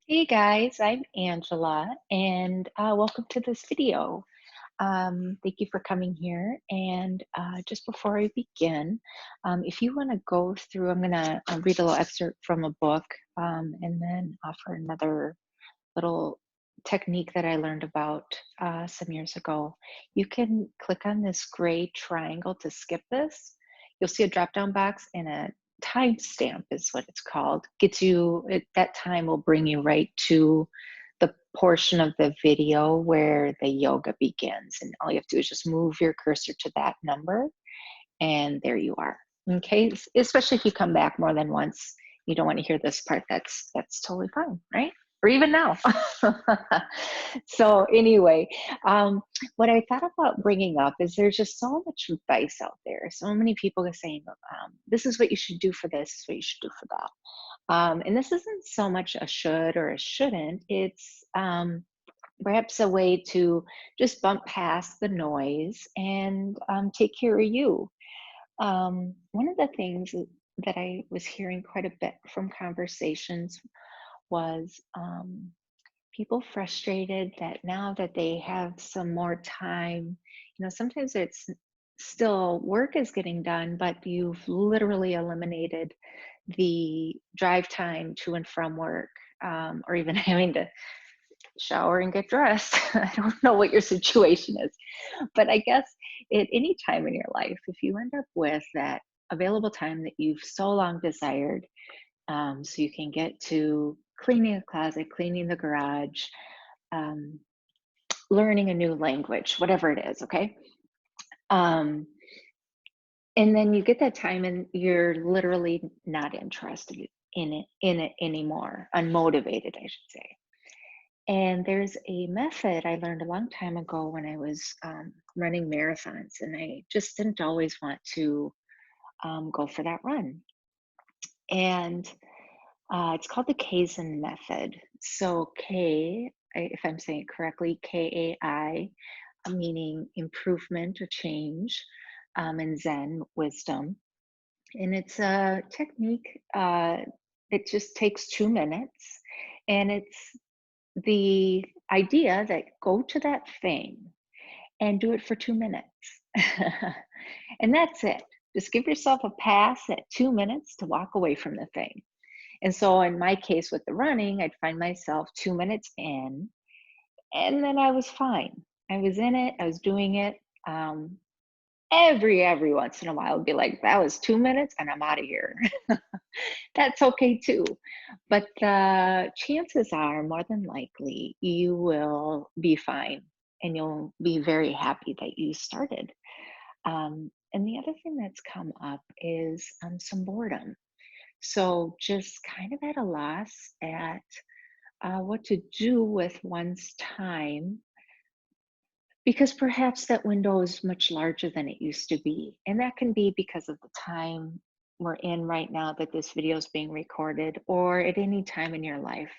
Hey guys, I'm Angela, and welcome to this video. Thank you for coming here. And just before I begin, if you want to go through, I'm going to read a little excerpt from a book and then offer another little technique that I learned about some years ago. You can click on this gray triangle to skip this. You'll see a drop down box and a timestamp is what it's called. That time will bring you right to the portion of the video where the yoga begins. And all you have to do is just move your cursor to that number, and there you are. Okay, especially if you come back more than once, you don't want to hear this part. That's totally fine, right? Or even now. So anyway, what I thought about bringing up is there's just so much advice out there. So many people are saying, this is what you should do for this, this is what you should do for that. And this isn't so much a should or a shouldn't. It's perhaps a way to just bump past the noise and take care of you. One of the things that I was hearing quite a bit from conversations was people frustrated that now that they have some more time, sometimes it's still work is getting done, but you've literally eliminated the drive time to and from work, or even having to shower and get dressed. I don't know what your situation is, but I guess at any time in your life, if you end up with that available time that you've so long desired, so you can get to cleaning a closet, cleaning the garage, um, learning a new language, whatever it is, okay? Um, and then you get that time and you're literally not interested in it anymore, unmotivated, I should say. And there's a method I learned a long time ago when I was running marathons, and I just didn't always want to go for that run. And it's called the Kaizen method. So if I'm saying it correctly, Kai, meaning improvement or change, and Zen, wisdom. And it's a technique. It just takes 2 minutes, and it's the idea that go to that thing and do it for 2 minutes. And that's it. Just give yourself a pass at 2 minutes to walk away from the thing. And so in my case with the running, I'd find myself 2 minutes in, and then I was fine. I was in it, I was doing it. Um, every once in a while, I'd be like, that was 2 minutes and I'm out of here. That's okay too. But the chances are more than likely you will be fine and you'll be very happy that you started. And the other thing that's come up is some boredom. So just kind of at a loss at what to do with one's time, because perhaps that window is much larger than it used to be. And that can be because of the time we're in right now that this video is being recorded, or at any time in your life.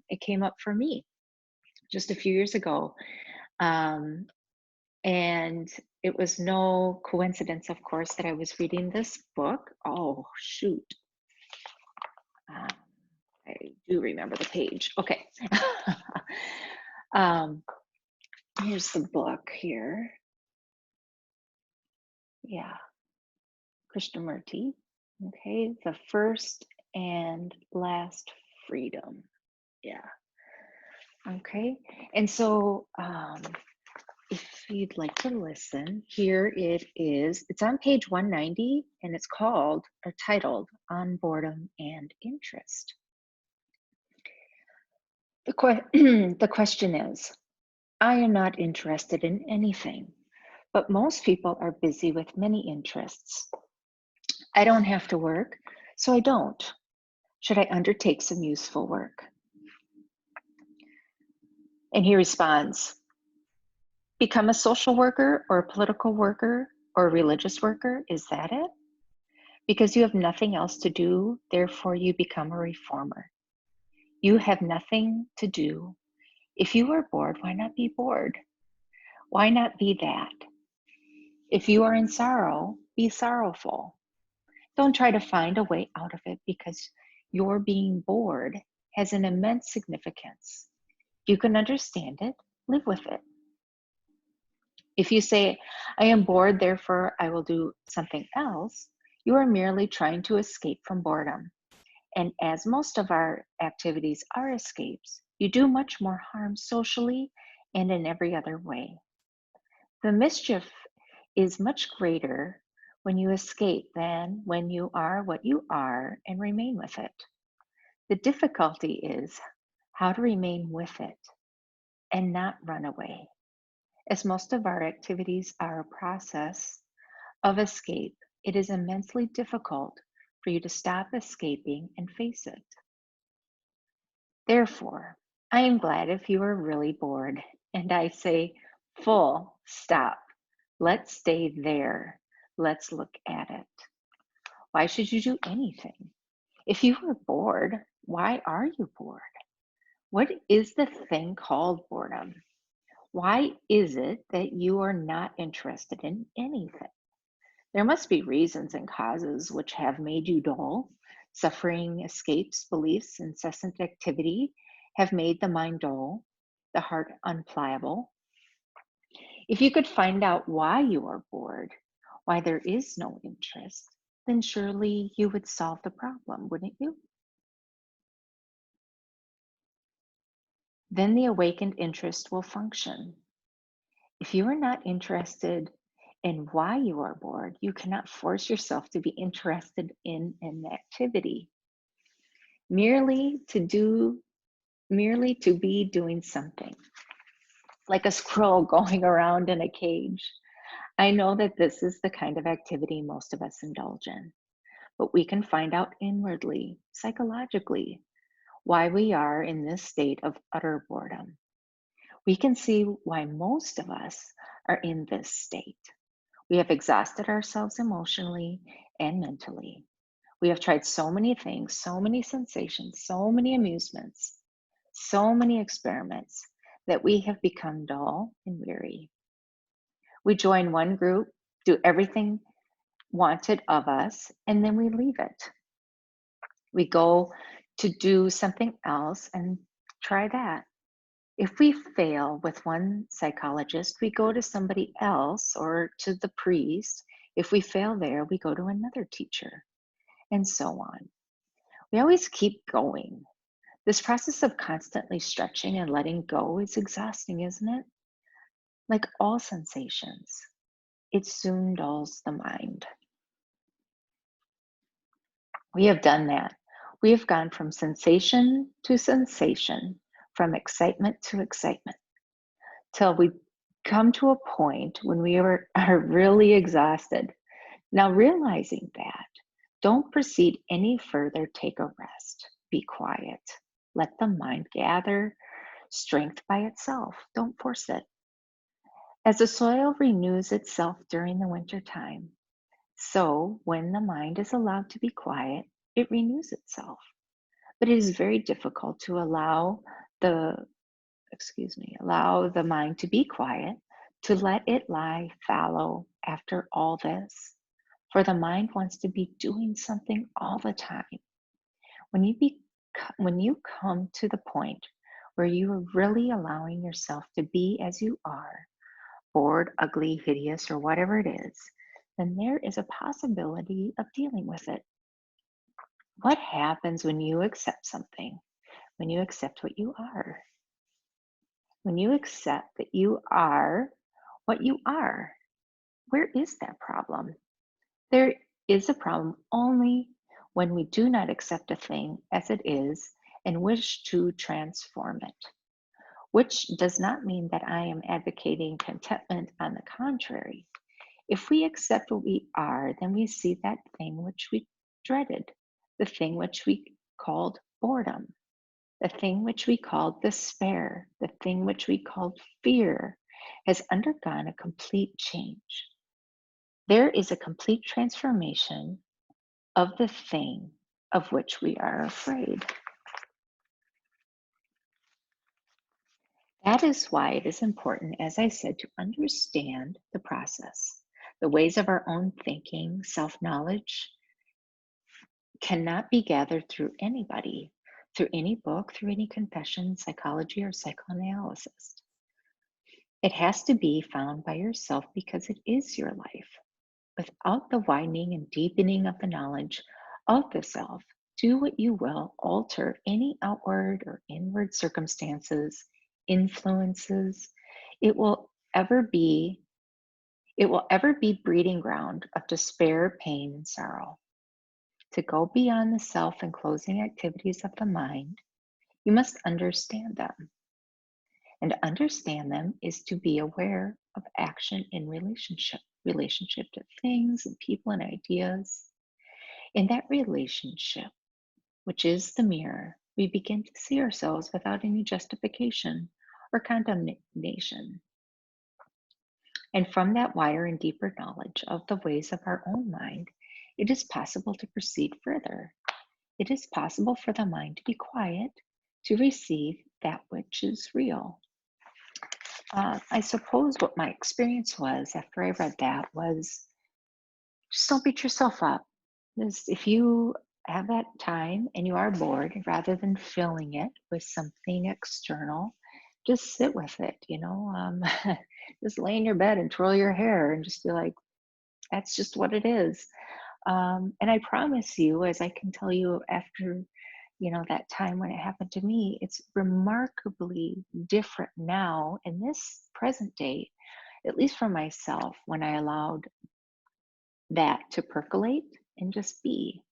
It came up for me just a few years ago. Um, and it was no coincidence, of course, that I was reading this book. Oh, shoot. Um, I do remember the page. Okay. um, Here's the book here. Yeah, Krishnamurti. Okay, the first and last freedom. Yeah. Okay. And so, if you'd like to listen, here it is. It's on page 190, and it's called or titled On Boredom and Interest. The question is, I am not interested in anything, but most people are busy with many interests. I don't have to work, so I don't. Should I undertake some useful work? And he responds, become a social worker or a political worker or a religious worker? Is that it? Because you have nothing else to do, therefore you become a reformer. You have nothing to do. If you are bored, why not be bored? Why not be that? If you are in sorrow, be sorrowful. Don't try to find a way out of it because you're being bored has an immense significance. You can understand it, live with it. If you say, I am bored, therefore I will do something else, you are merely trying to escape from boredom. And as most of our activities are escapes, you do much more harm socially and in every other way. The mischief is much greater when you escape than when you are what you are and remain with it. The difficulty is how to remain with it and not run away. As most of our activities are a process of escape, it is immensely difficult for you to stop escaping and face it. Therefore, I am glad if you are really bored, and I say, full stop. Let's stay there. Let's look at it. Why should you do anything? If you are bored, why are you bored? What is the thing called boredom? Why is it that you are not interested in anything? There must be reasons and causes which have made you dull. Suffering, escapes, beliefs, incessant activity have made the mind dull, the heart unpliable. If you could find out why you are bored, why there is no interest, then surely you would solve the problem, wouldn't you? Then the awakened interest will function. If you are not interested in why you are bored, you cannot force yourself to be interested in an activity. Merely to be doing something, like a squirrel going around in a cage. I know that this is the kind of activity most of us indulge in, but we can find out inwardly, psychologically, why we are in this state of utter boredom. We can see why most of us are in this state. We have exhausted ourselves emotionally and mentally. We have tried so many things, so many sensations, so many amusements, so many experiments that we have become dull and weary. We join one group, do everything wanted of us, and then we leave it. We go to do something else and try that. If we fail with one psychologist, we go to somebody else or to the priest. If we fail there, we go to another teacher, and so on. We always keep going. This process of constantly stretching and letting go is exhausting, isn't it? Like all sensations, it soon dulls the mind. We have done that. We have gone from sensation to sensation, from excitement to excitement, till we come to a point when are really exhausted. Now, realizing that, don't proceed any further, take a rest, be quiet, let the mind gather strength by itself. Don't force it. As the soil renews itself during the winter time, so when the mind is allowed to be quiet, it renews itself. But it is very difficult to the allow the mind to be quiet, to let it lie fallow after all this. For the mind wants to be doing something all the time. When you come to the point where you are really allowing yourself to be as you are, bored, ugly, hideous, or whatever it is, then there is a possibility of dealing with it. What happens when you accept something? When you accept what you are? When you accept that you are what you are, where is that problem? There is a problem only when we do not accept a thing as it is and wish to transform it, which does not mean that I am advocating contentment. On the contrary, if we accept what we are, then we see that thing which we dreaded, the thing which we called boredom, the thing which we called despair, the thing which we called fear, has undergone a complete change. There is a complete transformation of the thing of which we are afraid. That is why it is important, as I said, to understand the process. The ways of our own thinking, self knowledge, cannot be gathered through anybody. through any book, through any confession, psychology, or psychoanalysis. It has to be found by yourself because it is your life. Without the widening and deepening of the knowledge of the self, do what you will, alter any outward or inward circumstances, influences, it will ever be it will ever be breeding ground of despair, pain, and sorrow. To go beyond the self and closing activities of the mind, you must understand them. And to understand them is to be aware of action in relationship to things and people and ideas. In that relationship, which is the mirror, we begin to see ourselves without any justification or condemnation. And from that wider and deeper knowledge of the ways of our own mind, it is possible to proceed further. It is possible for the mind to be quiet, to receive that which is real. I suppose what my experience was after I read that was just don't beat yourself up. Just if you have that time and you are bored, rather than filling it with something external, just sit with it, just lay in your bed and twirl your hair and just be like, that's just what it is. And I promise you, as I can tell you after, that time when it happened to me, it's remarkably different now in this present day, at least for myself, when I allowed that to percolate and just be,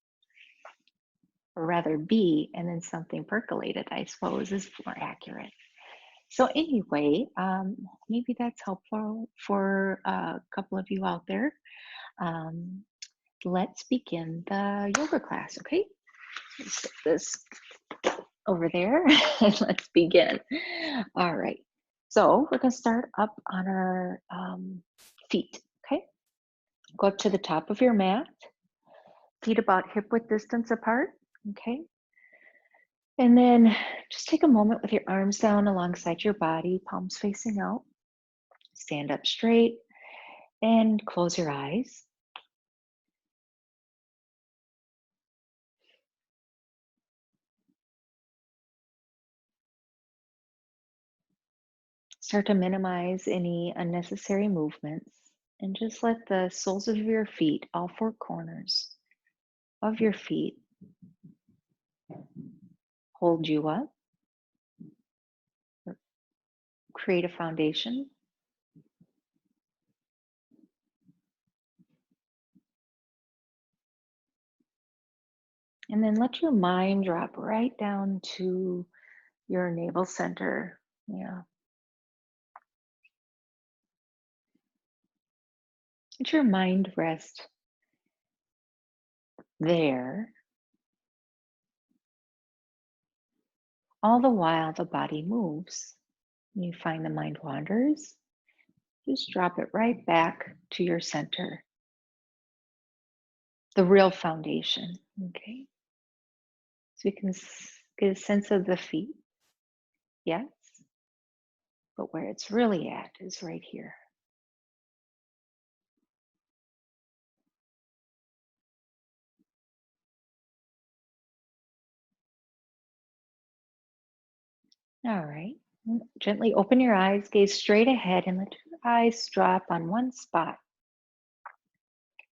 or rather be, and then something percolated, I suppose, is more accurate. So anyway, maybe that's helpful for a couple of you out there. Let's begin the yoga class, okay? Let's put this over there and let's begin. All right, so we're gonna start up on our feet, okay? Go up to the top of your mat, feet about hip width distance apart, okay? And then just take a moment with your arms down alongside your body, palms facing out. Stand up straight and close your eyes. Start to minimize any unnecessary movements and just let the soles of your feet, all four corners of your feet, hold you up, create a foundation. And then let your mind drop right down to your navel center. Yeah. Let your mind rest there. All the while the body moves. When you find the mind wanders, just drop it right back to your center, the real foundation, okay? So we can get a sense of the feet, yes, but where it's really at is right here. All right, gently open your eyes, gaze straight ahead, and let your eyes drop on one spot.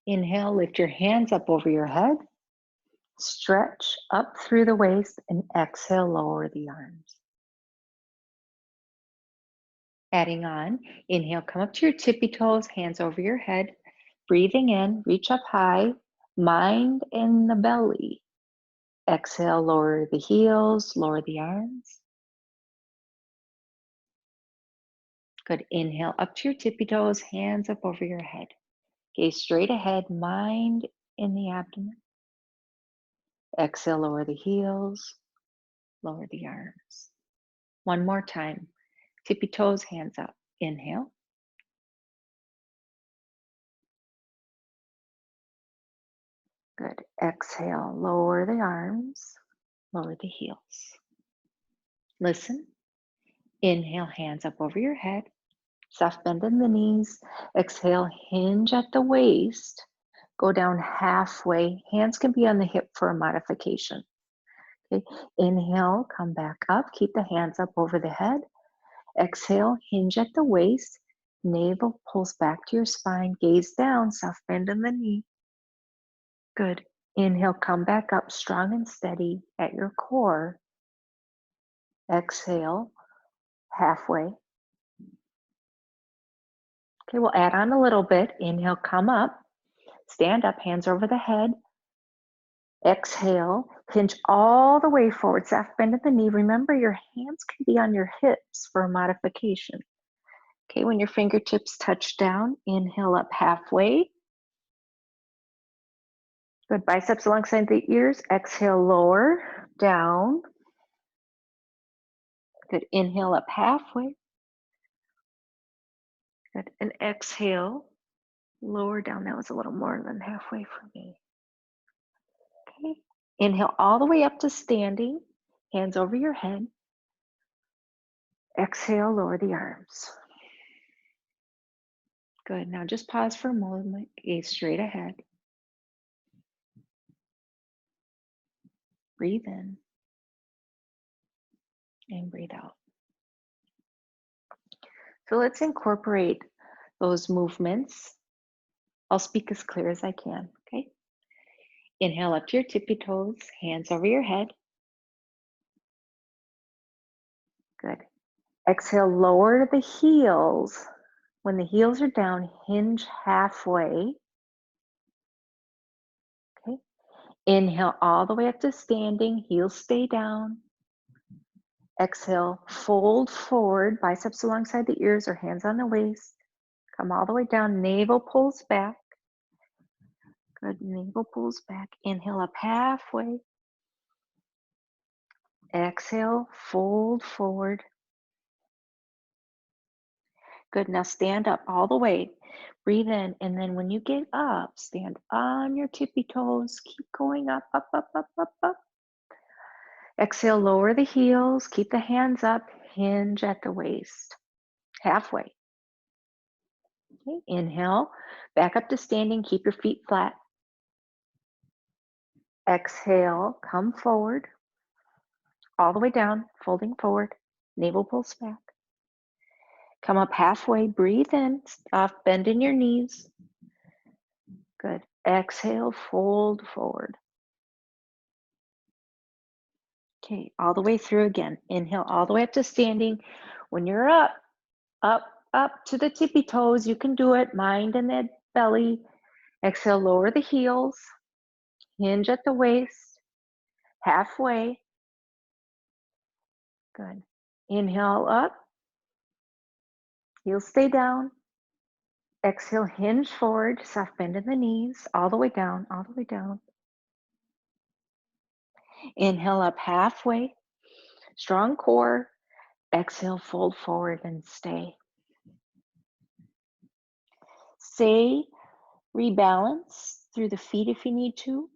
Inhale, lift your hands up over your head, stretch up through the waist, and exhale, lower the arms. Adding on, inhale, come up to your tippy toes, hands over your head. Breathing in, reach up high, mind in the belly. Exhale, lower the heels, lower the arms. Good. Inhale, up to your tippy toes, hands up over your head. Gaze straight ahead, mind in the abdomen. Exhale, lower the heels, lower the arms. One more time. Tippy toes, hands up. Inhale. Good. Exhale, lower the arms, lower the heels. Listen. Inhale, hands up over your head. Soft bend in the knees. Exhale, hinge at the waist. Go down halfway. Hands can be on the hip for a modification. Okay, inhale, come back up. Keep the hands up over the head. Exhale, hinge at the waist. Navel pulls back to your spine. Gaze down, soft bend in the knee. Good. Inhale, come back up, strong and steady at your core. Exhale, halfway. Okay, we'll add on a little bit. Inhale, come up. Stand up, hands over the head. Exhale, hinge all the way forward, soft bend at the knee. Remember, your hands can be on your hips for a modification. Okay, when your fingertips touch down, inhale up halfway. Good, biceps alongside the ears. Exhale, lower, down. Good, inhale up halfway. Good, and exhale, lower down. That was a little more than halfway for me. Okay, inhale all the way up to standing, hands over your head. Exhale, lower the arms. Good, now just pause for a moment, gaze straight ahead. Breathe in and breathe out. So let's incorporate those movements. I'll speak as clear as I can, okay? Inhale up to your tippy toes, hands over your head. Good. Exhale, lower the heels. When the heels are down, hinge halfway. Okay. Inhale all the way up to standing, heels stay down. Exhale, fold forward, biceps alongside the ears or hands on the waist. Come all the way down, navel pulls back. Good, navel pulls back. Inhale up halfway. Exhale, fold forward. Good, now stand up all the way. Breathe in, and then when you get up, stand on your tippy toes. Keep going up, up, up, up, up, up. Exhale, lower the heels. Keep the hands up. Hinge at the waist. Halfway. Okay, inhale, back up to standing. Keep your feet flat. Exhale, come forward. All the way down, folding forward. Navel pulls back. Come up halfway. Breathe in. Stop, bend in your knees. Good. Exhale, fold forward. Okay, all the way through again. Inhale all the way up to standing. When you're up, up, up to the tippy toes, you can do it. Mind in the belly. Exhale, lower the heels. Hinge at the waist. Halfway. Good. Inhale up. Heels stay down. Exhale, hinge forward. Soft bend in the knees. All the way down, all the way down. Inhale up halfway. Strong core. Exhale, fold forward and stay. Stay, rebalance through the feet if you need to.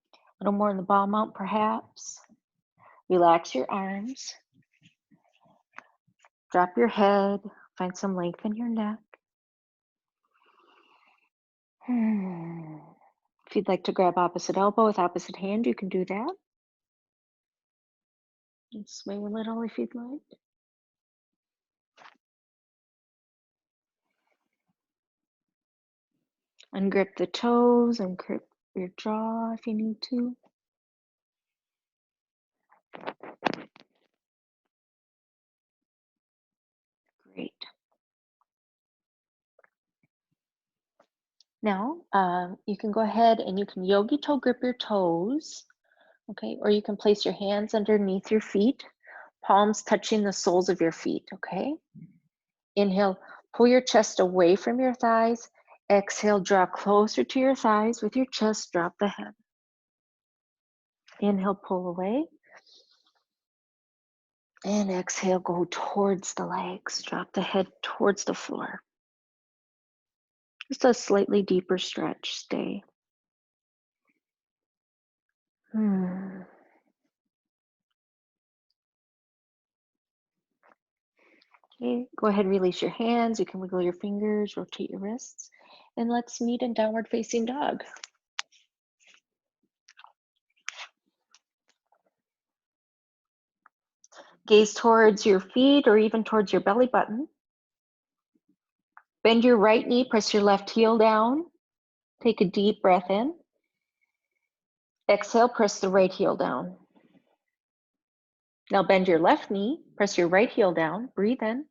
A little more in the ball mount perhaps. Relax your arms. Drop your head. Find some length in your neck. If you'd like to grab opposite elbow with opposite hand, you can do that. And sway a little if you'd like. Ungrip the toes and grip your jaw if you need to. Great. Now, you can go ahead and you can yogi toe grip your toes, okay? Or you can place your hands underneath your feet, palms touching the soles of your feet, okay? Inhale, pull your chest away from your thighs. Exhale, draw closer to your thighs with your chest, drop the head. Inhale, pull away. And exhale, go towards the legs, drop the head towards the floor. Just a slightly deeper stretch, stay. Okay, go ahead and release your hands. You can wiggle your fingers, rotate your wrists, and let's meet in downward facing dog. Gaze towards your feet or even towards your belly button. Bend your right knee, press your left heel down. Take a deep breath in. Exhale, press the right heel down. Now bend your left knee, press your right heel down, breathe in.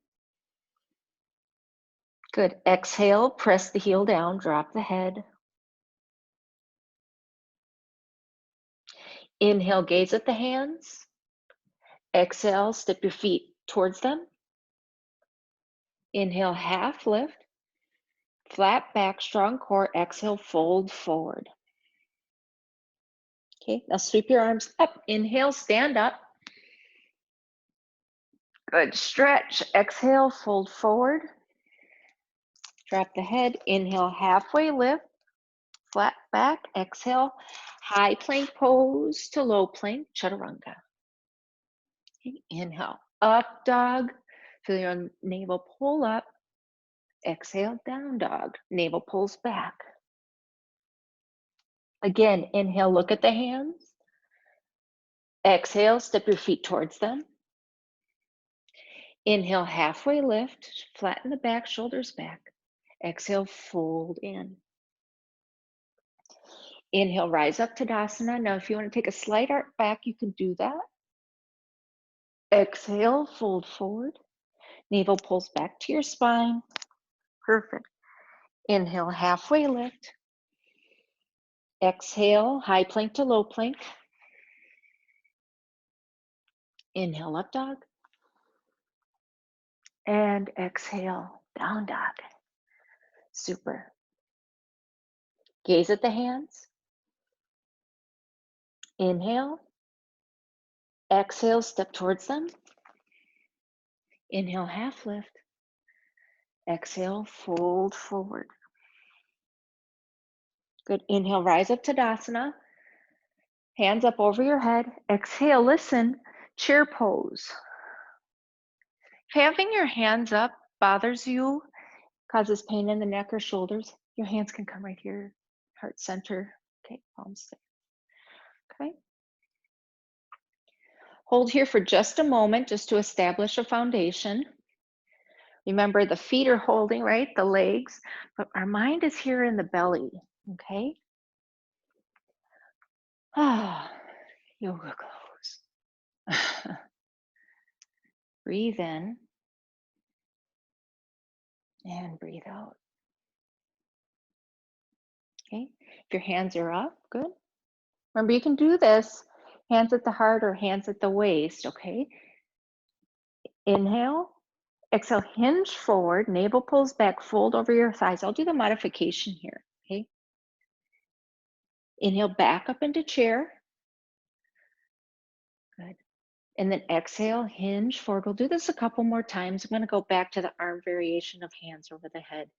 Good. Exhale, press the heel down, drop the head. Inhale, gaze at the hands. Exhale, step your feet towards them. Inhale, half lift. Flat back, strong core. Exhale, fold forward. Okay, now sweep your arms up. Inhale, stand up. Good. Stretch. Exhale, fold forward. Drop the head. Inhale, halfway lift. Flat back. Exhale, high plank pose to low plank, chaturanga. Okay, inhale, up dog. Feel your navel pull up. Exhale, down dog. Navel pulls back. Again, inhale, look at the hands. Exhale, step your feet towards them. Inhale, halfway lift, flatten the back, shoulders back. Exhale, fold in. Inhale, rise up to Tadasana. Now, if you want to take a slight arc back, you can do that. Exhale, fold forward. Navel pulls back to your spine. Perfect. Inhale, halfway lift. Exhale, high plank to low plank. Inhale, up dog. And exhale, down dog. Super. Gaze at the hands. Inhale. Exhale, step towards them. Inhale, half lift. Exhale, fold forward. Good. Inhale, rise up to Tadasana. Hands up over your head. Exhale, listen, chair pose. If having your hands up bothers you, causes pain in the neck or shoulders, your hands can come right here, heart center. Okay, palms there. Okay. Hold here for just a moment, just to establish a foundation. Remember, the feet are holding, right? The legs, but our mind is here in the belly, okay? Ah, yoga close. Breathe in and breathe out. Okay, if your hands are up, good. Remember, you can do this, hands at the heart or hands at the waist, okay? Inhale, exhale, hinge forward, navel pulls back, fold over your thighs. I'll do the modification here, okay? Inhale, back up into chair. Good. And then exhale, hinge forward. We'll do this a couple more times. I'm going to go back to the arm variation of hands over the head.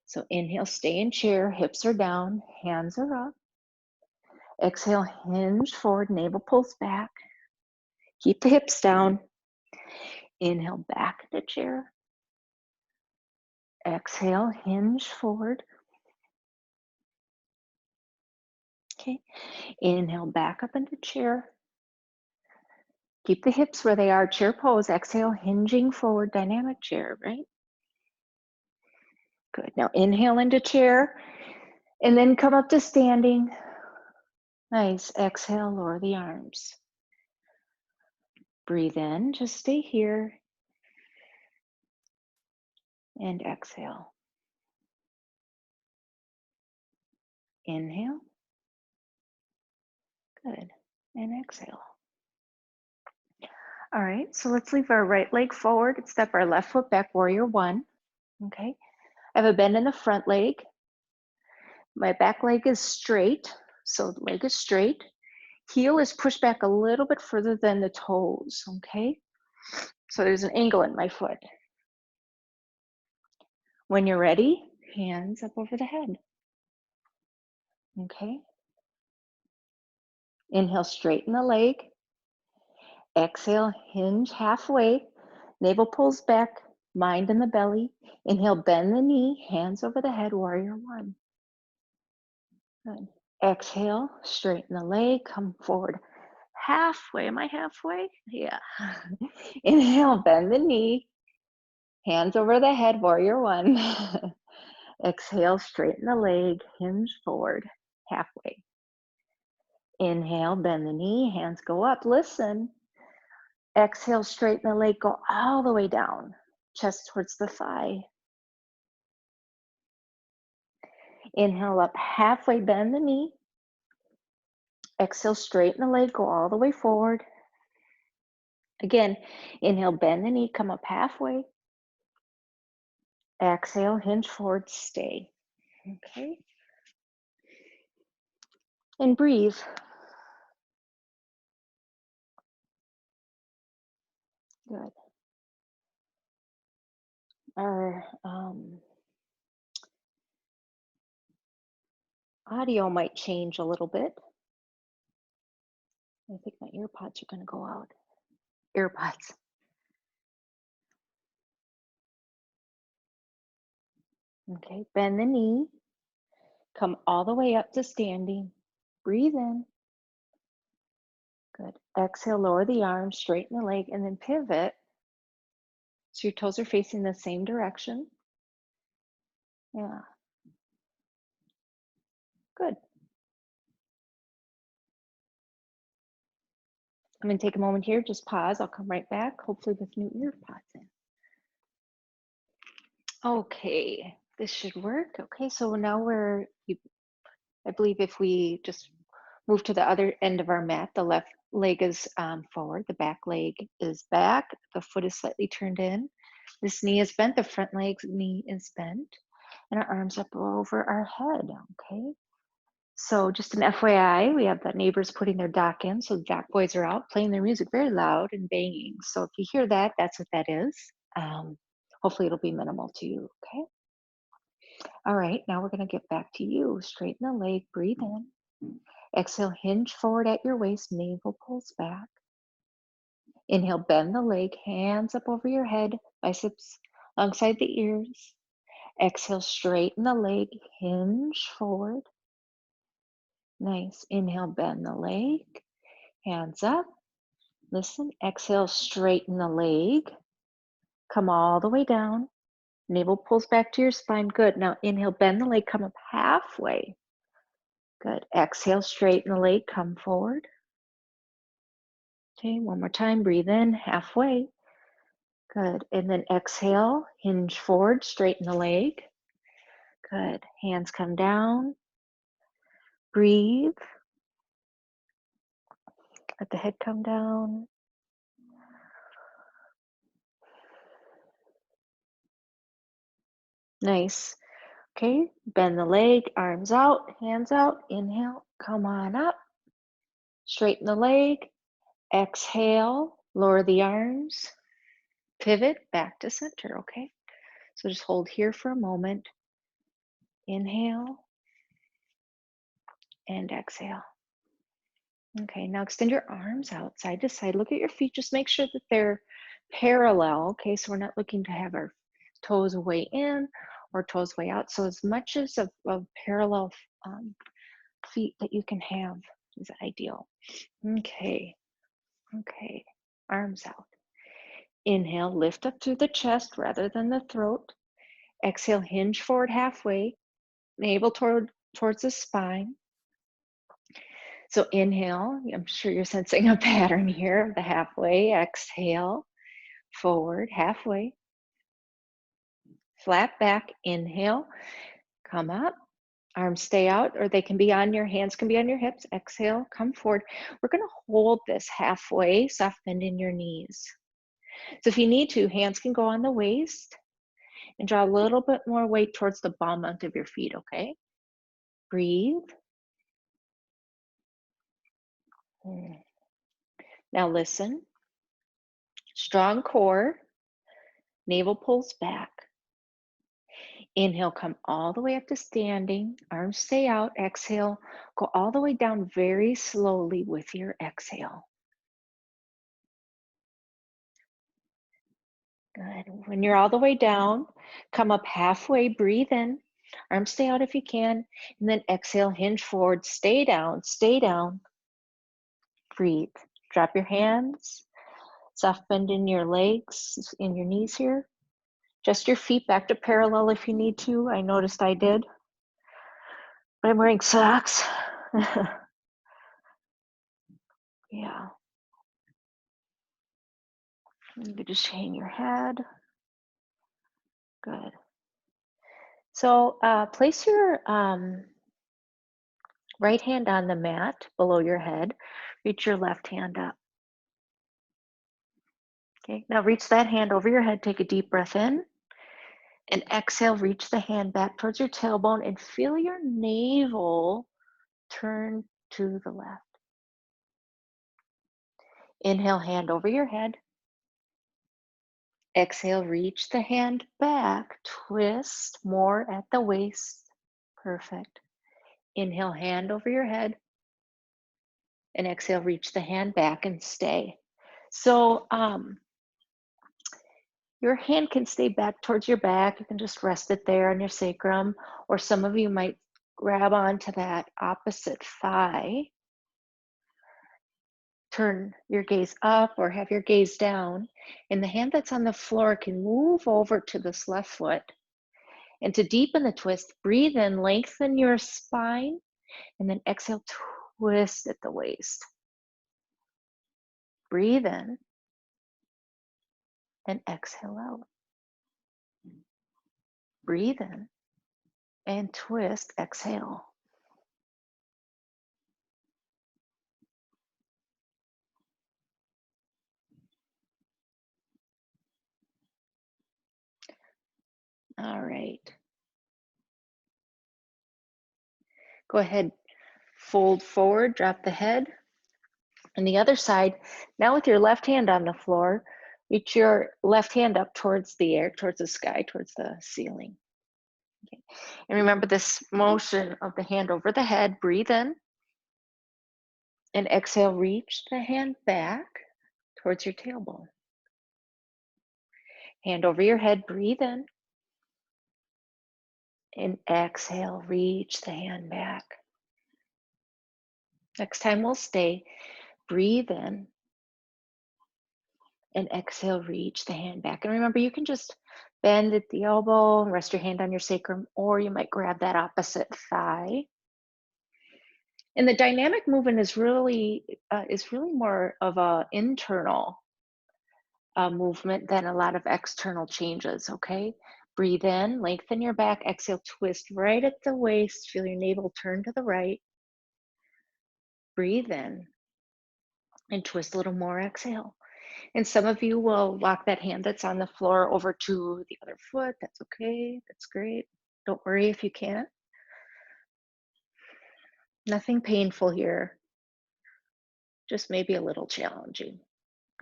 So inhale, stay in chair, hips are down, hands are up. Exhale, hinge forward, navel pulls back. Keep the hips down. Inhale, back into chair. Exhale, hinge forward. Okay. Inhale, back up into chair. Keep the hips where they are, chair pose. Exhale, hinging forward, dynamic chair, right? Good. Now inhale into chair and then come up to standing. Nice. Exhale, lower the arms. Breathe in, just stay here. And exhale. Inhale. Good. And exhale. All right, so let's leave our right leg forward and step our left foot back, warrior one. Okay. I have a bend in the front leg. My back leg is straight, so the leg is straight. Heel is pushed back a little bit further than the toes, okay? So there's an angle in my foot. When you're ready, hands up over the head. Okay. Inhale, straighten the leg. Exhale, hinge halfway. Navel pulls back, mind in the belly. Inhale, bend the knee, hands over the head, warrior one. Good. Exhale, straighten the leg, come forward. halfway. Am I halfway? Yeah. Inhale, bend the knee. Hands over the head, warrior one. Exhale, straighten the leg, hinge forward, halfway. Inhale, bend the knee, hands go up, listen. Exhale, straighten the leg, go all the way down, chest towards the thigh. Inhale up, halfway, bend the knee. Exhale, straighten the leg, go all the way forward. Again, inhale, bend the knee, come up halfway. Exhale, hinge forward, stay. Okay. And breathe. Good. Our audio might change a little bit. I think my ear pods are going to go out. Earpods. Okay, bend the knee. Come all the way up to standing. Breathe in. Good. Exhale, lower the arms, straighten the leg, and then pivot. So your toes are facing the same direction. Yeah. Good. I'm going to take a moment here, just pause. I'll come right back, hopefully with new ear pods in. Okay, this should work. Okay, so now I believe if we just move to the other end of our mat, the left leg is forward, the back leg is back, the foot is slightly turned in. This knee is bent, the front leg's knee is bent, and our arms up over our head, okay? So just an FYI, we have the neighbors putting their dock in, so the dock boys are out playing their music very loud and banging. So if you hear that, that's what that is. Hopefully it'll be minimal to you, okay? All right, now we're gonna get back to you. Straighten the leg, breathe in. Exhale, hinge forward at your waist, navel pulls back. Inhale, bend the leg, hands up over your head, biceps alongside the ears. Exhale, straighten the leg, hinge forward. Nice. Inhale, bend the leg, hands up. Listen, exhale, straighten the leg. Come all the way down. Navel pulls back to your spine. Good. Now inhale, bend the leg, come up halfway. Good. Exhale, straighten the leg, come forward. Okay, one more time. Breathe in, halfway. Good. And then exhale, hinge forward, straighten the leg. Good. Hands come down. Breathe. Let the head come down. Nice. Okay, bend the leg, arms out, hands out. Inhale, come on up. Straighten the leg. Exhale, lower the arms. Pivot back to center, okay? So just hold here for a moment. Inhale and exhale. Okay, now extend your arms out side to side. Look at your feet. Just make sure that they're parallel, okay? So we're not looking to have our toes way in or toes way out. So as much as of parallel feet that you can have is ideal. Okay, okay, arms out. Inhale, lift up through the chest rather than the throat. Exhale, hinge forward halfway, navel towards the spine. So inhale, I'm sure you're sensing a pattern here of the halfway. Exhale, forward, halfway. Flat back, inhale, come up. Arms stay out, or they can be on your hands, can be on your hips. Exhale, come forward. We're gonna hold this halfway, soft bend in your knees. So if you need to, hands can go on the waist and draw a little bit more weight towards the bum end of your feet, okay? Breathe. Now listen. Strong core, navel pulls back. Inhale, come all the way up to standing. Arms stay out. Exhale, go all the way down very slowly with your exhale. Good. When you're all the way down, come up halfway, breathe in. Arms stay out if you can. And then exhale, hinge forward, stay down, breathe. Drop your hands, soft bend in your legs, in your knees here. Just your feet back to parallel if you need to. I noticed I did, but I'm wearing socks. Yeah. You could just hang your head. Good. So place your right hand on the mat below your head. Reach your left hand up. Okay, now reach that hand over your head. Take a deep breath in. And exhale, reach the hand back towards your tailbone and feel your navel turn to the left. Inhale, hand over your head. Exhale, reach the hand back, twist more at the waist. Perfect. Inhale, hand over your head. And exhale, reach the hand back and stay. So your hand can stay back towards your back. You can just rest it there on your sacrum, or some of you might grab onto that opposite thigh. Turn your gaze up or have your gaze down, and the hand that's on the floor can move over to this left foot. And to deepen the twist, breathe in, lengthen your spine, and then exhale, twist at the waist. Breathe in and exhale out. Breathe in and twist, exhale. All right. Go ahead, fold forward, drop the head. And the other side, now with your left hand on the floor, reach your left hand up towards the air, towards the sky, towards the ceiling. Okay. And remember this motion of the hand over the head. Breathe in and exhale, reach the hand back towards your tailbone. Hand over your head, breathe in and exhale, reach the hand back. Next time we'll stay, breathe in and exhale, reach the hand back. And remember, you can just bend at the elbow and rest your hand on your sacrum, or you might grab that opposite thigh. And the dynamic movement is really more of a internal movement than a lot of external changes. Okay, breathe in, lengthen your back, exhale, twist right at the waist, feel your navel turn to the right. Breathe in and twist a little more, exhale. And some of you will walk that hand that's on the floor over to the other foot. That's okay. That's great. Don't worry if you can't. Nothing painful here. Just maybe a little challenging.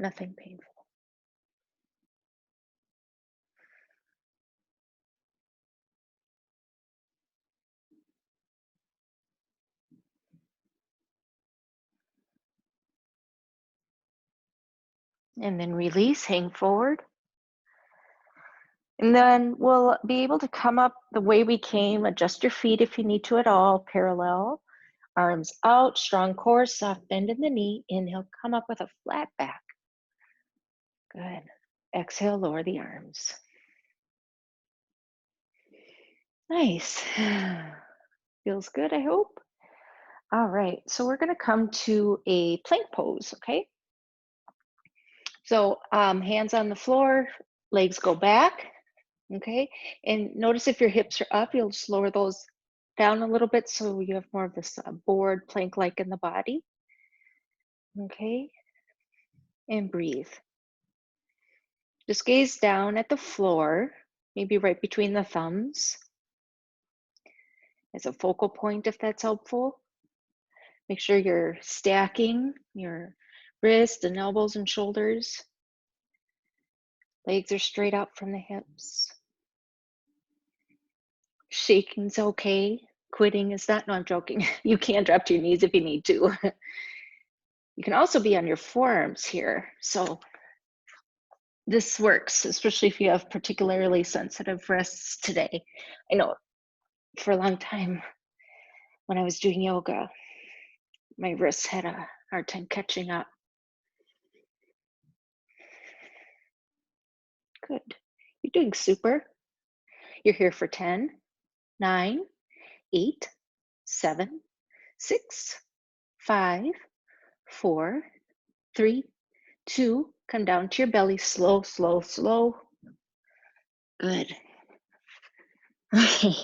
Nothing painful. And then release, hang forward. And then we'll be able to come up the way we came. Adjust your feet if you need to at all, parallel. Arms out, strong core, soft bend in the knee. Inhale, come up with a flat back. Good. Exhale, lower the arms. Nice. Feels good, I hope. All right, so we're gonna come to a plank pose, okay? So hands on the floor, legs go back, okay? And notice if your hips are up, you'll just lower those down a little bit so you have more of this board plank-like in the body, okay? And breathe. Just gaze down at the floor, maybe right between the thumbs as a focal point if that's helpful. Make sure you're stacking your wrists and elbows and shoulders. Legs are straight out from the hips. Shaking's okay. Quitting is not. No, I'm joking. You can drop to your knees if you need to. You can also be on your forearms here. So this works, especially if you have particularly sensitive wrists today. I know for a long time when I was doing yoga, my wrists had a hard time catching up. Good. You're doing super. You're here for 10, 9, 8, 7, 6, 5, 4, 3, 2. Come down to your belly. Slow, slow, slow. Good. Okay.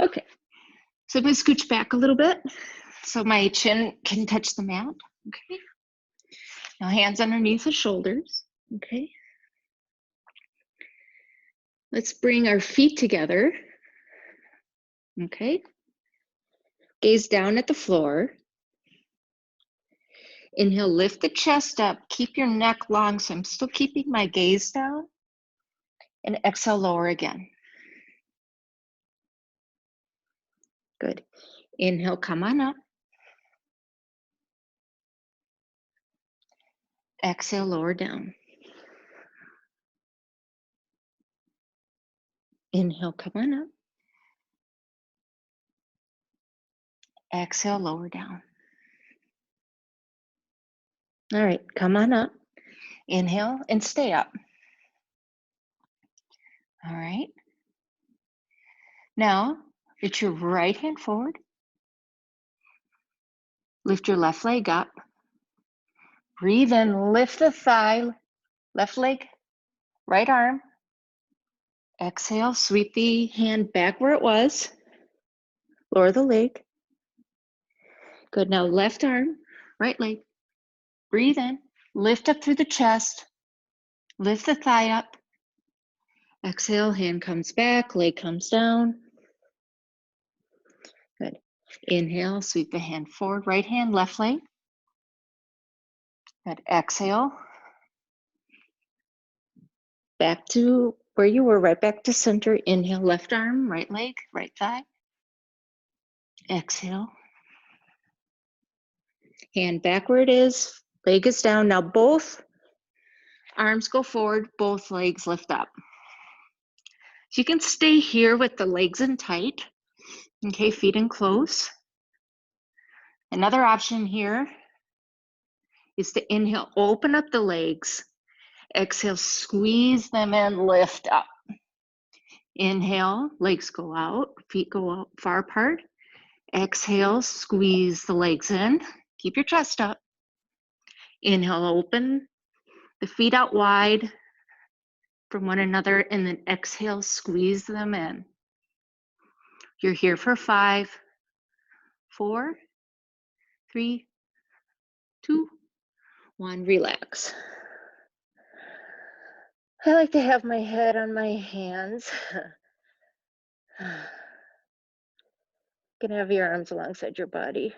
Okay. So I'm going to scooch back a little bit so my chin can touch the mat. Okay. Now hands underneath the shoulders. Okay. Let's bring our feet together. Okay. Gaze down at the floor. Inhale, lift the chest up. Keep your neck long, so I'm still keeping my gaze down. And exhale, lower again. Good. Inhale, come on up. Exhale, lower down. Inhale, come on up. Exhale, lower down. All right, come on up. Inhale and stay up. All right. Now, reach your right hand forward. Lift your left leg up. Breathe in, lift the thigh, left leg, right arm. Exhale, sweep the hand back where it was. Lower the leg. Good, now left arm, right leg. Breathe in, lift up through the chest. Lift the thigh up. Exhale, hand comes back, leg comes down. Good. Inhale, sweep the hand forward, right hand, left leg. Good. Exhale. Back to where you were, right back to center. Inhale, left arm, right leg, right thigh. Exhale. Hand back where it is, leg is down. Now both arms go forward, both legs lift up. So you can stay here with the legs in tight. Okay, feet in close. Another option here is to inhale, open up the legs. Exhale, squeeze them in, lift up. Inhale, legs go out, feet go out far apart. Exhale, squeeze the legs in. Keep your chest up. Inhale, open the feet out wide from one another, and then exhale, squeeze them in. You're here for 5, 4, 3, 2, 1. Relax. I like to have my head on my hands. You can have your arms alongside your body.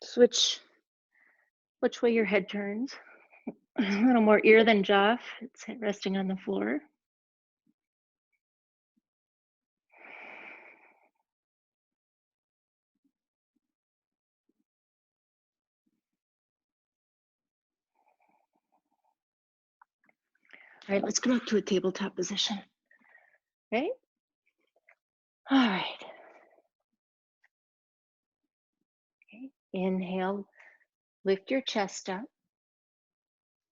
Switch which way your head turns. A little more ear than jaw. It's resting on the floor. All right, let's go up to a tabletop position. Okay? All right. Okay. Inhale, lift your chest up.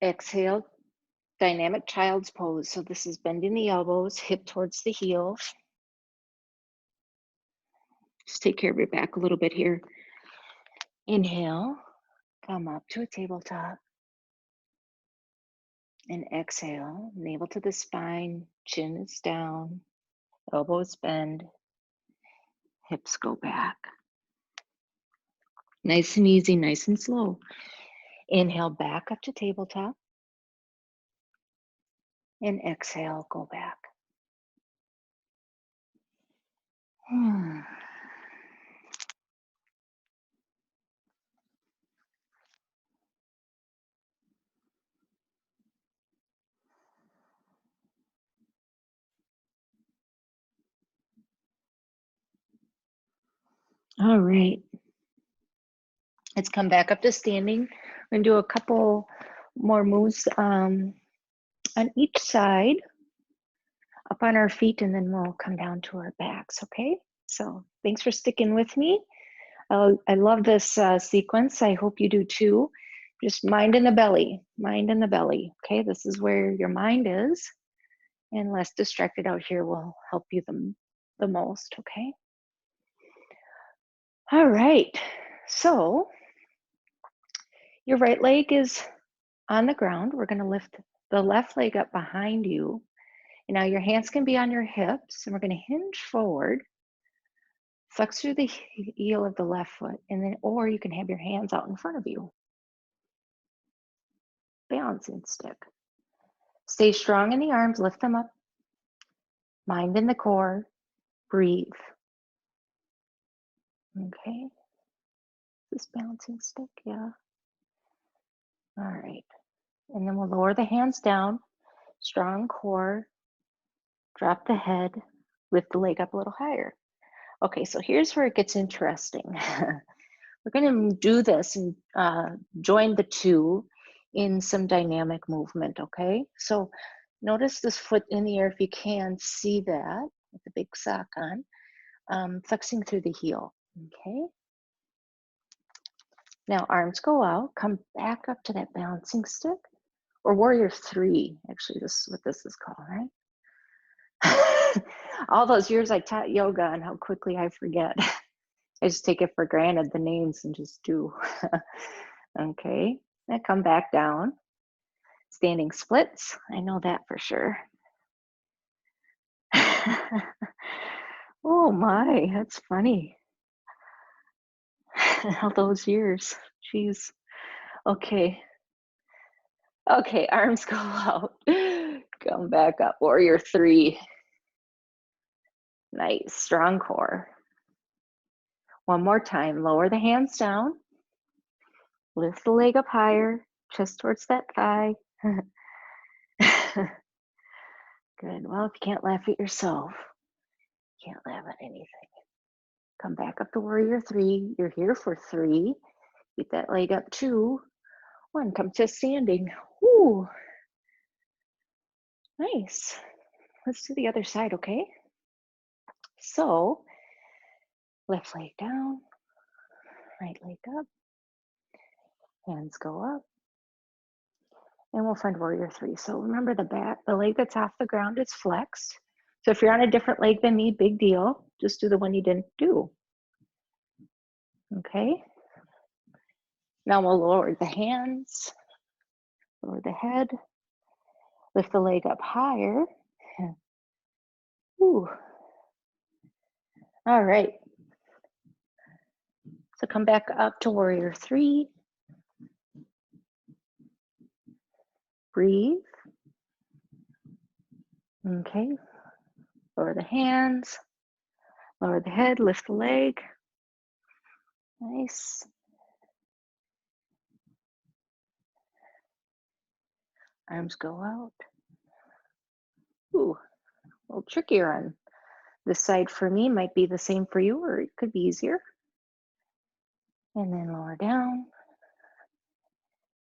Exhale, dynamic child's pose. So this is bending the elbows, hip towards the heel. Just take care of your back a little bit here. Inhale, come up to a tabletop. And exhale, navel to the spine, chin is down, elbows bend, hips go back. Nice and easy, nice and slow. Inhale, back up to tabletop. And exhale, go back. All right. Let's come back up to standing. We're going to do a couple more moves on each side, up on our feet, and then we'll come down to our backs, okay? So thanks for sticking with me. I love this sequence. I hope you do too. Just mind in the belly, mind in the belly. Okay, this is where your mind is, and less distracted out here will help you the most. Okay. All right. So your right leg is on the ground. We're going to lift the left leg up behind you. And now your hands can be on your hips, and we're going to hinge forward. Flex through the heel of the left foot, and then, or you can have your hands out in front of you. Balancing stick. Stay strong in the arms, lift them up. Mind in the core, breathe. Okay. This balancing stick, yeah. All right. And then we'll lower the hands down, strong core, drop the head, lift the leg up a little higher. Okay, so here's where it gets interesting. We're going to do this and join the two in some dynamic movement, okay? So notice this foot in the air if you can see that with the big sock on, flexing through the heel, okay? Now arms go out, come back up to that balancing stick, or warrior three, actually this is what this is called, right? All those years I taught yoga and how quickly I forget. I just take it for granted, the names, and just do. Okay, now come back down. Standing splits, I know that for sure. Oh my, that's funny. All those years, jeez. Okay, okay, arms go out. Come back up, warrior three. Nice, strong core. One more time, lower the hands down. Lift the leg up higher, chest towards that thigh. Good. Well, if you can't laugh at yourself, you can't laugh at anything. Come back up to warrior three. You're here for three. Get that leg up, 2, 1. Come to standing. Ooh, nice. Let's do the other side, okay? So, left leg down, right leg up, hands go up, and we'll find warrior three. So remember the leg that's off the ground is flexed. So if you're on a different leg than me, big deal. Just do the one you didn't do. Okay. Now we'll lower the hands, lower the head, lift the leg up higher. Ooh. All right. So come back up to warrior three. Breathe. Okay. Lower the hands, lower the head, lift the leg. Nice. Arms go out. Ooh, a little trickier on this side for me. Might be the same for you, or it could be easier. And then lower down.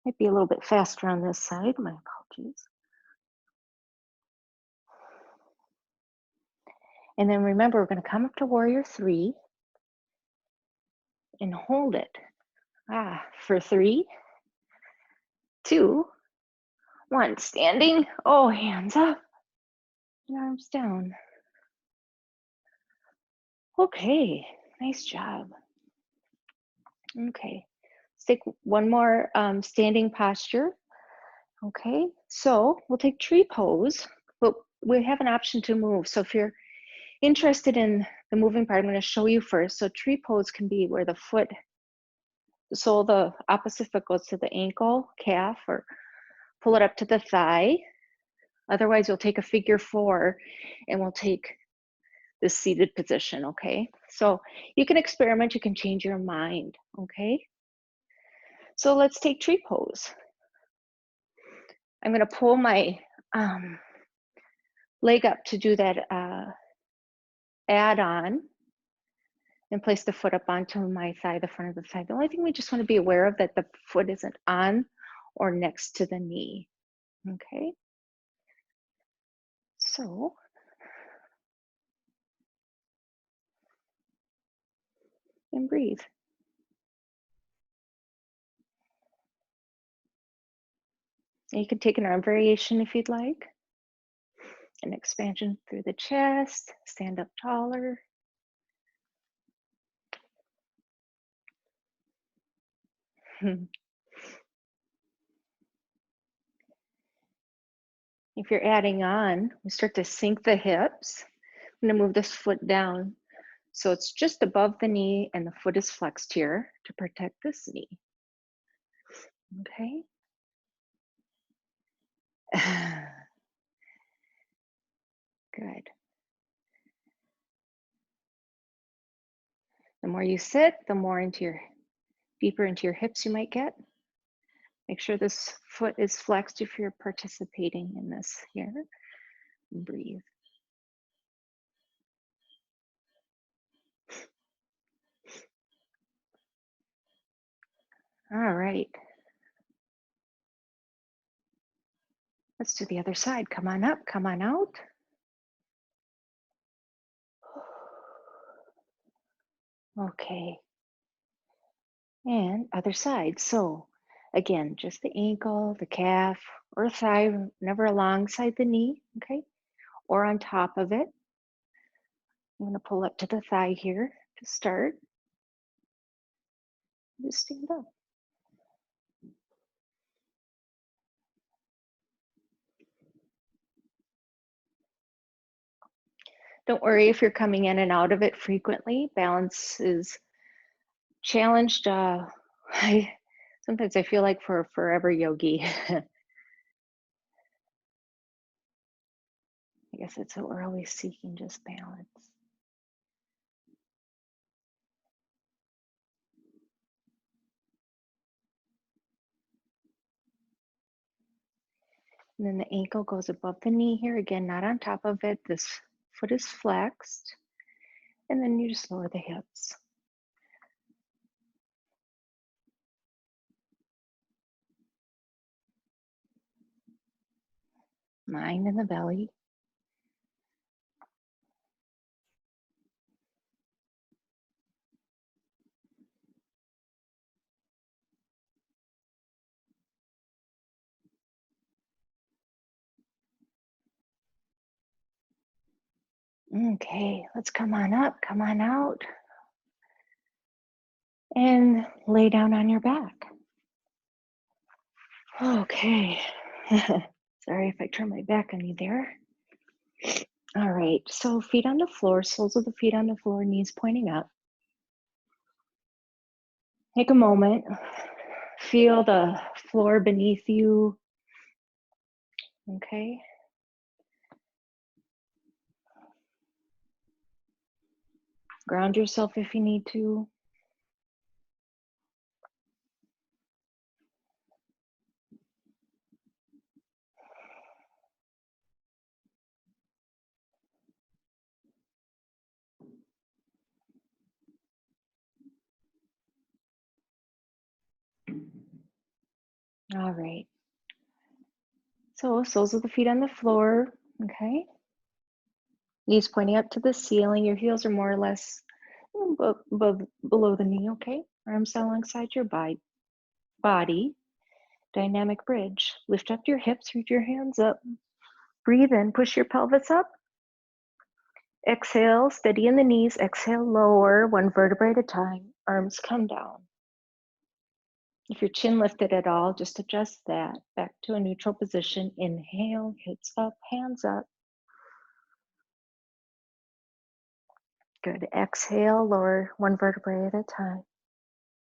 Might be a little bit faster on this side. My apologies. And then remember, we're going to come up to warrior three and hold it. For 3, 2, 1. Standing. Oh, hands up and arms down. Okay, nice job. Okay, let's take one more standing posture. Okay, so we'll take tree pose, but we have an option to move. So if you're interested in the moving part, I'm going to show you first. So tree pose can be where the foot, the sole, the opposite foot goes to the ankle, calf, or pull it up to the thigh. Otherwise, you'll take a figure 4 and we'll take this seated position, okay? So you can experiment, you can change your mind, okay? So let's take tree pose. I'm gonna pull my leg up to do that add-on and place the foot up onto my thigh, the front of the thigh. The only thing we just wanna be aware of that the foot isn't on or next to the knee, okay? So, and breathe. You can take an arm variation if you'd like. An expansion through the chest, stand up taller. If you're adding on, we start to sink the hips. I'm going to move this foot down so it's just above the knee and the foot is flexed here to protect this knee. Okay. Good. The more you sit, the more deeper into your hips you might get. Make sure this foot is flexed if you're participating in this here. Breathe. All right. Let's do the other side. Come on up, come on out. Okay. And other side. So again, just the ankle, the calf, or thigh, never alongside the knee, okay? Or on top of it. I'm gonna pull up to the thigh here to start. Just stand up. Don't worry if you're coming in and out of it frequently. Balance is challenged. Sometimes I feel like for a forever yogi. I guess that's what we're always seeking, just balance. And then the ankle goes above the knee here. Again, not on top of it. This foot is flexed. And then you just lower the hips. Mind in the belly. Okay, let's come on up, come on out. And lay down on your back. Okay. Sorry if I turn my back on you there. All right, so feet on the floor, soles of the feet on the floor, knees pointing up. Take a moment, feel the floor beneath you. Okay. Ground yourself if you need to. All right. So soles of the feet on the floor, okay? Knees pointing up to the ceiling. Your heels are more or less below the knee, okay? Arms alongside your body. Dynamic bridge. Lift up your hips, reach your hands up. Breathe in, push your pelvis up. Exhale, steady in the knees. Exhale, lower, one vertebrae at a time. Arms come down. If your chin lifted at all, just adjust that back to a neutral position. Inhale, hips up, hands up. Good. Exhale, lower one vertebrae at a time.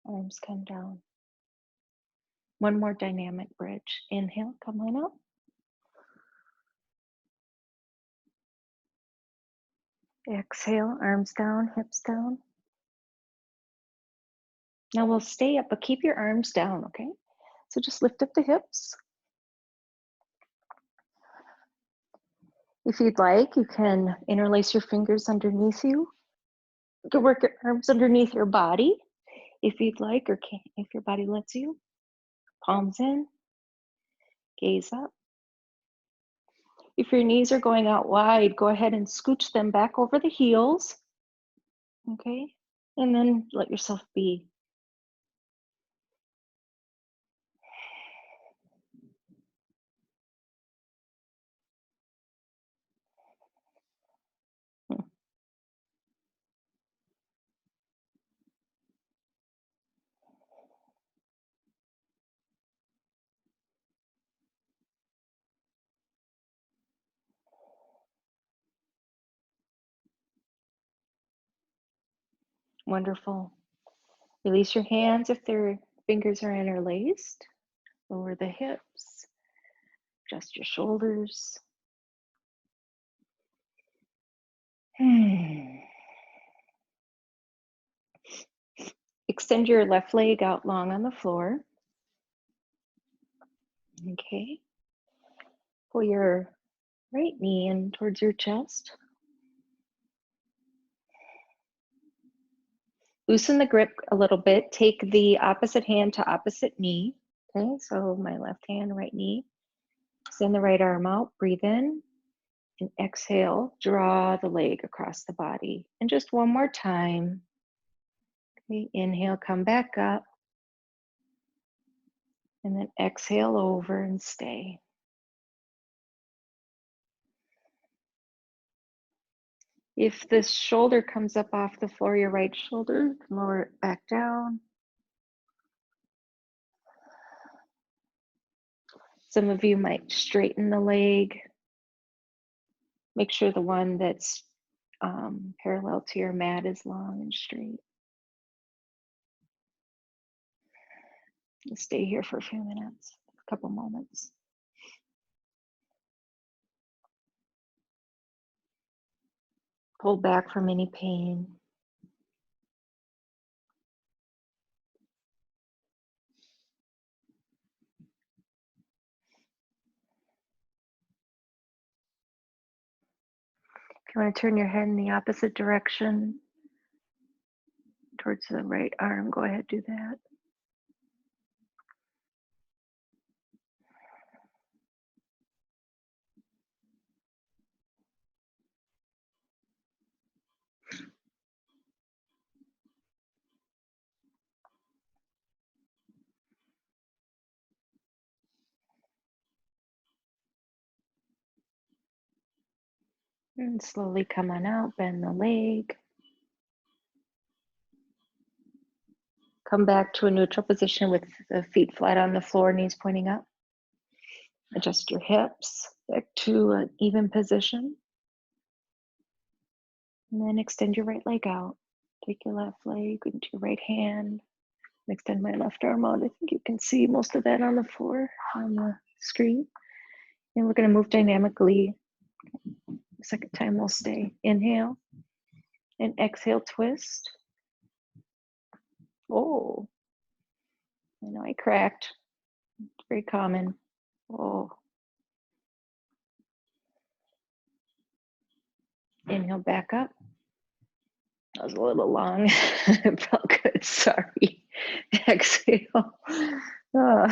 Arms come down. One more dynamic bridge. Inhale, come on up. Exhale, arms down, hips down. Now we'll stay up, but keep your arms down, okay? So just lift up the hips. If you'd like, you can interlace your fingers underneath you. You can work your arms underneath your body if you'd like, or if your body lets you. Palms in, gaze up. If your knees are going out wide, go ahead and scooch them back over the heels. Okay. And then let yourself be. Hmm. Wonderful. Release your hands if their fingers are interlaced. Lower the hips. Adjust your shoulders. Extend your left leg out long on the floor. Okay. Pull your right knee in towards your chest. Loosen the grip a little bit. Take the opposite hand to opposite knee. Okay, so my left hand, right knee. Send the right arm out. Breathe in and exhale. Draw the leg across the body. And just one more time. Okay, inhale, come back up. And then exhale over and stay. If the shoulder comes up off the floor, your right shoulder, lower it back down. Some of you might straighten the leg. Make sure the one that's parallel to your mat is long and straight. Stay here for a few minutes, a couple moments. Pull back from any pain. If you want to turn your head in the opposite direction towards the right arm, go ahead, do that. And slowly come on out, bend the leg. Come back to a neutral position with the feet flat on the floor, knees pointing up. Adjust your hips back to an even position. And then extend your right leg out. Take your left leg into your right hand. Extend my left arm out. I think you can see most of that on the floor on the screen. And we're going to move dynamically. The second time we'll stay. Inhale and exhale, twist. Oh, I know I cracked. It's very common. Oh. Inhale back up. That was a little long. It felt good. Sorry. Exhale. Oh,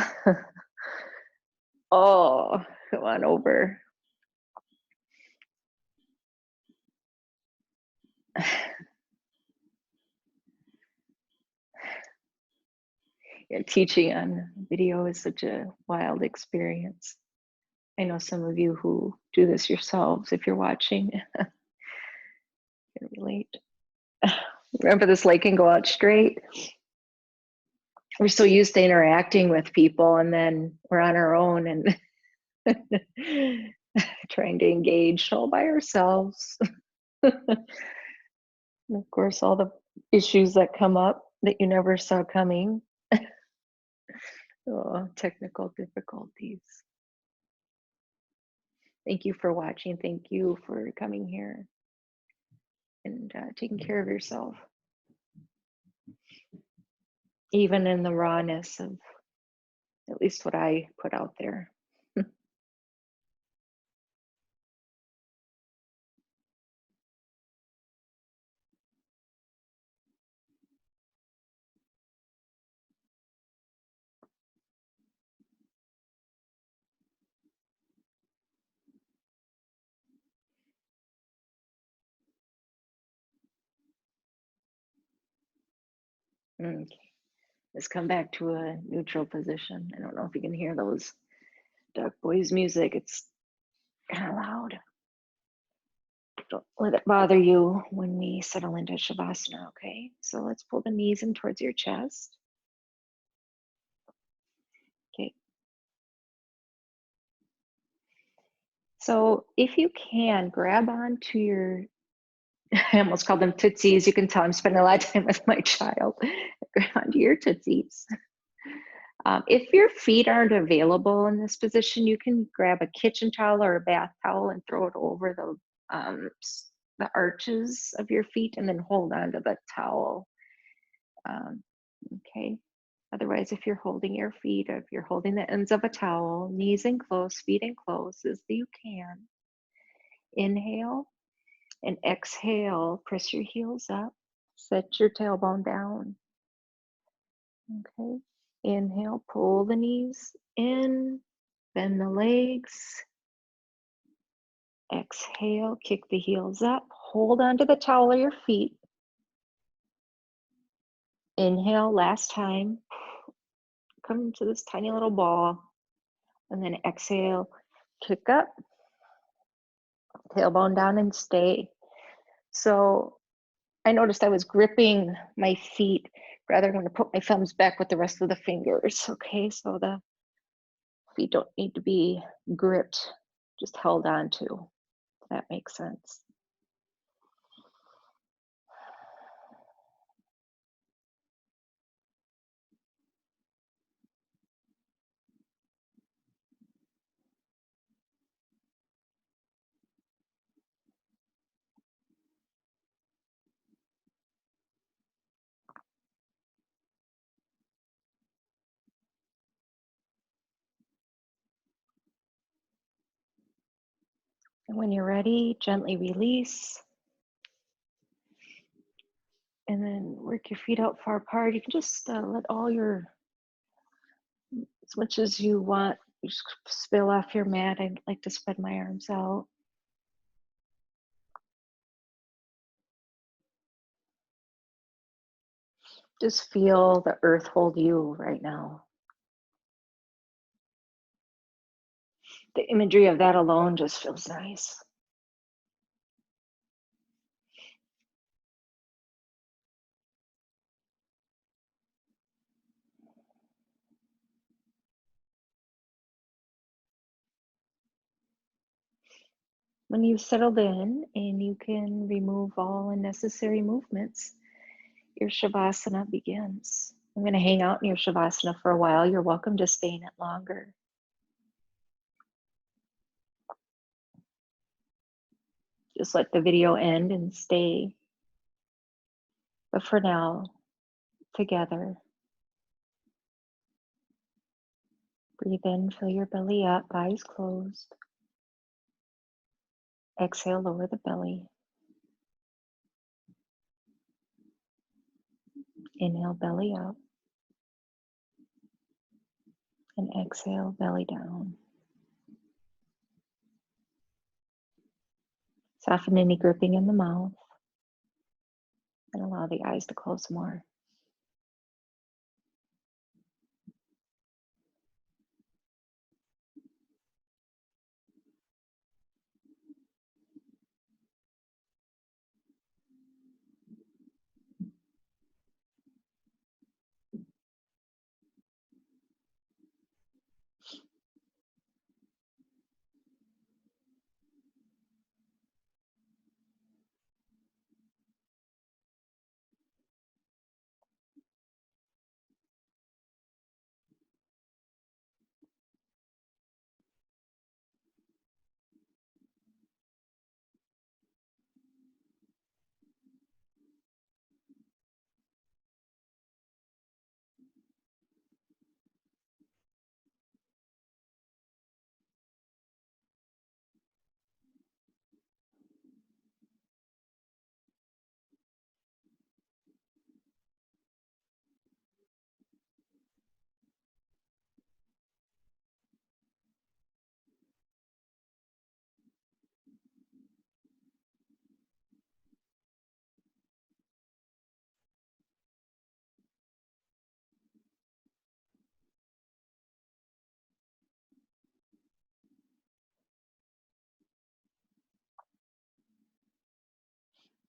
oh, come on over. Yeah, teaching on video is such a wild experience. I know some of you who do this yourselves, if you're watching, can relate. Remember, this leg can go out straight. We're so used to interacting with people, and then we're on our own and trying to engage all by ourselves. And of course, all the issues that come up that you never saw coming. Oh, technical difficulties. Thank you for watching. Thank you for coming here and taking care of yourself, even in the rawness of at least what I put out there. Okay. Let's come back to a neutral position. I don't know if you can hear those Duck Boys music. It's kind of loud. Don't let it bother you when we settle into Shavasana, okay? So let's pull the knees in towards your chest. Okay. So if you can, grab onto your, I almost call them tootsies. You can tell I'm spending a lot of time with my child. Grab onto your tootsies. If your feet aren't available in this position, you can grab a kitchen towel or a bath towel and throw it over the arches of your feet and then hold onto the towel. Okay. Otherwise, if you're holding your feet, or if you're holding the ends of a towel, knees in close, feet in close as you can. Inhale and exhale. Press your heels up. Set your tailbone down. Okay. Inhale, pull the knees in, bend the legs. Exhale, kick the heels up. Hold onto the towel or your feet. Inhale, last time. Come to this tiny little ball. And then exhale, kick up, tailbone down and stay. So I noticed I was gripping my feet rather than to put my thumbs back with the rest of the fingers. Okay, so the feet don't need to be gripped, just held on to. If that makes sense. And when you're ready, gently release. And then work your feet out far apart. You can just let all your, as much as you want, you just spill off your mat. I like to spread my arms out. Just feel the earth hold you right now. The imagery of that alone just feels nice. When you've settled in and you can remove all unnecessary movements, your Shavasana begins. I'm going to hang out in your Shavasana for a while. You're welcome to stay in it longer. Just let the video end and stay. But for now, together, breathe in, fill your belly up, eyes closed. Exhale, lower the belly. Inhale, belly up. And exhale, belly down. Soften any gripping in the mouth and allow the eyes to close more.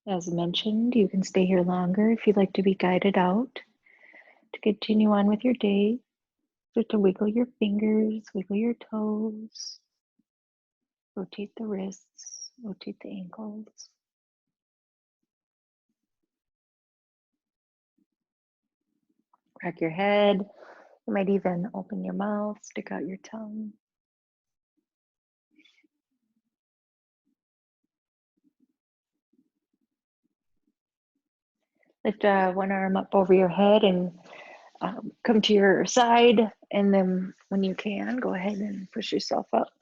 As mentioned, you can stay here longer if you'd like to be guided out to continue on with your day. Start to wiggle your fingers, wiggle your toes, rotate the wrists, rotate the ankles. Crack your head. You might even open your mouth, stick out your tongue. Lift one arm up over your head and come to your side. And then when you can, go ahead and push yourself up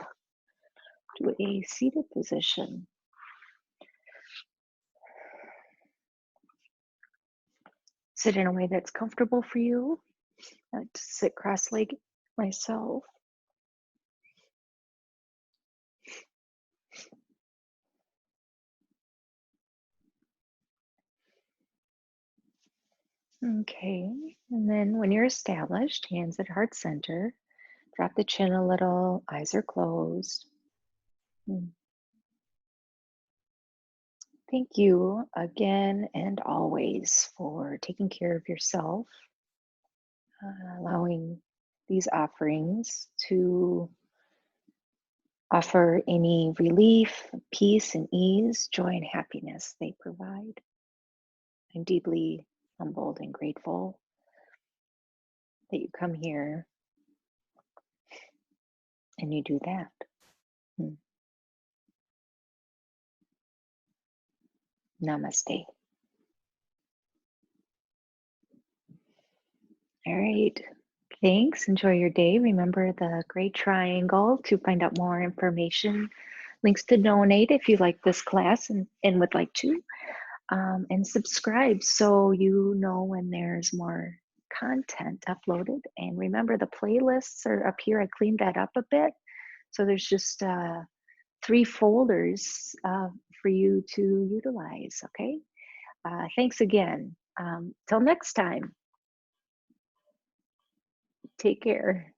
to a seated position. Sit in a way that's comfortable for you. I like to sit cross-legged myself. Okay, and then when you're established, hands at heart center, drop the chin a little, eyes are closed. Thank you again and always for taking care of yourself, allowing these offerings to offer any relief, peace, and ease, joy, and happiness they provide. I'm deeply humbled and grateful that you come here and you do that. Namaste. All right. Thanks. Enjoy your day. Remember the great triangle to find out more information, links to donate if you like this class and would like to, and subscribe so you know when there's more content uploaded. And remember, the playlists are up here. I cleaned that up a bit. So there's just 3 folders for you to utilize. Okay. Thanks again. Till next time. Take care.